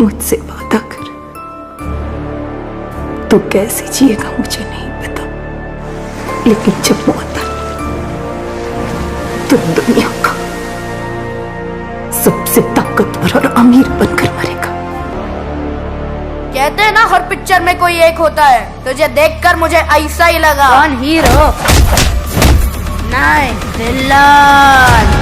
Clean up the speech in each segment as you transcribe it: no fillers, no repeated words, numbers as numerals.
मुझसे वादा कर, तू कैसे जिएगा मुझे नहीं पता, लेकिन जब मौत आई तो दुनिया का सबसे ताकतवर और अमीर बनकर मरेगा। कहते हैं ना हर पिक्चर में कोई एक होता है, तुझे देखकर मुझे ऐसा ही लगा। कौन हीरो? नहीं, विलन।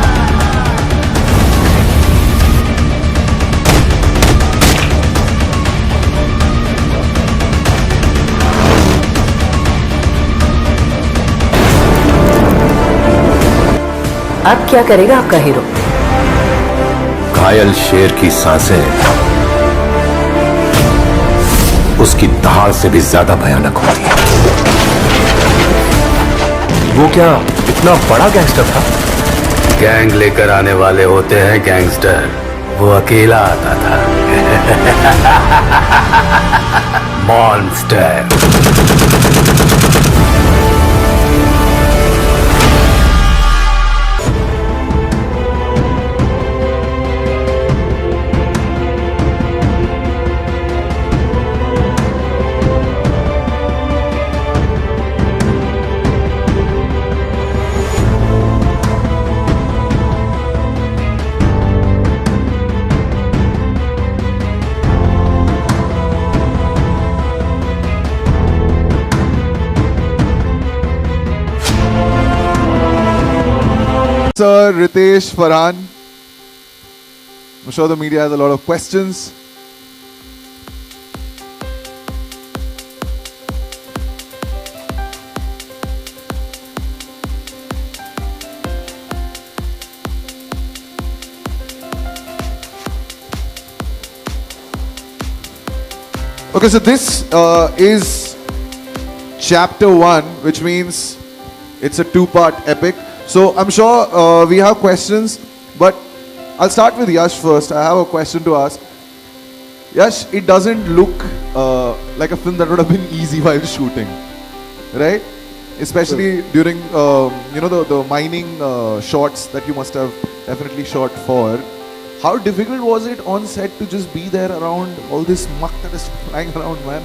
अब क्या करेगा आपका हीरो? घायल शेर की सांसें उसकी दहाड़ से भी ज्यादा भयानक होती है। वो क्या इतना बड़ा गैंगस्टर था? गैंग लेकर आने वाले होते हैं गैंगस्टर, वो अकेला आता था। Monster. Sir Ritesh Farhan. I'm sure the media has a lot of questions. Okay, so this is chapter 1, which means it's a two-part epic. So I'm sure we have questions, but I'll start with Yash first. I have a question to ask. Yash, it doesn't look like a film that would have been easy while shooting, right? Especially during the mining shots that you must have definitely shot for. How difficult was it on set to just be there around all this muck that is flying around, man?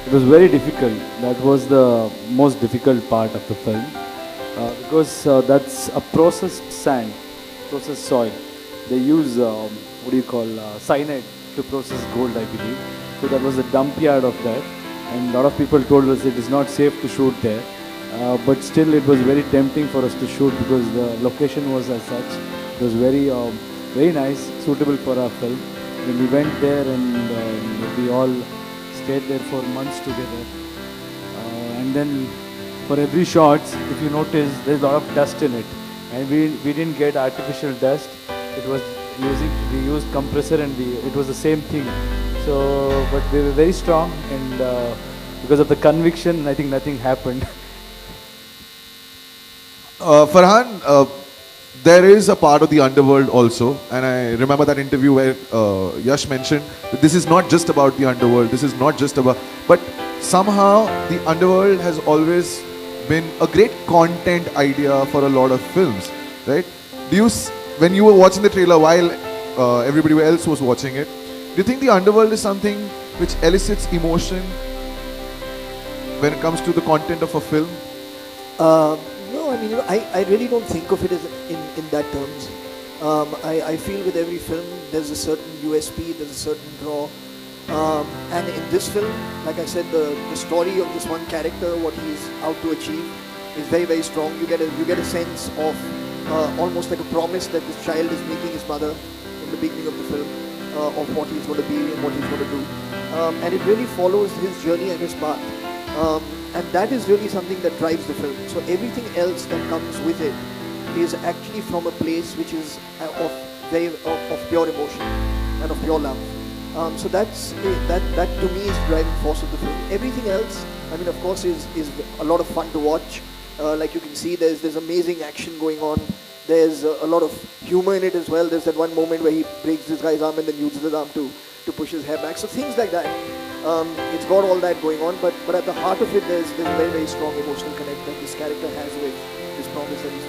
It was very difficult. That was the most difficult part of the film. Because that's a processed sand, processed soil. They use cyanide to process gold, I believe. So that was the dump yard of that, and a lot of people told us it is not safe to shoot there. But still, it was very tempting for us to shoot because the location was as such. It was very nice, suitable for our film. When we went there, and we all stayed there for months together, and then. For every shot, if you notice, there's a lot of dust in it, and we didn't get artificial dust. It was we used compressor, and it was the same thing. So, but we were very strong, and because of the conviction, I think nothing happened. Farhan, there is a part of the underworld also, and I remember that interview where Yash mentioned that this is not just about the underworld. This is not just about, but somehow the underworld has always been a great content idea for a lot of films, right? When you were watching the trailer while everybody else was watching it, do you think the underworld is something which elicits emotion when it comes to the content of a film? No, I mean, I really don't think of it as in that terms. I feel with every film there's a certain USP, there's a certain draw. And in this film, like I said, the story of this one character, what he's out to achieve, is very, very strong. You get a sense of almost like a promise that this child is making his mother in the beginning of the film, of what he's going to be and what he's going to do. And it really follows his journey and his path. And that is really something that drives the film. So everything else that comes with it is actually from a place which is of pure emotion and of pure love. So that to me is the driving force of the film. Everything else, I mean, of course, is a lot of fun to watch. Like you can see, there's amazing action going on. There's a lot of humor in it as well. There's that one moment where he breaks this guy's arm and then uses his arm to push his hair back. So things like that. It's got all that going on, but at the heart of it, there's a very, very strong emotional connect that this character has with this promise that he's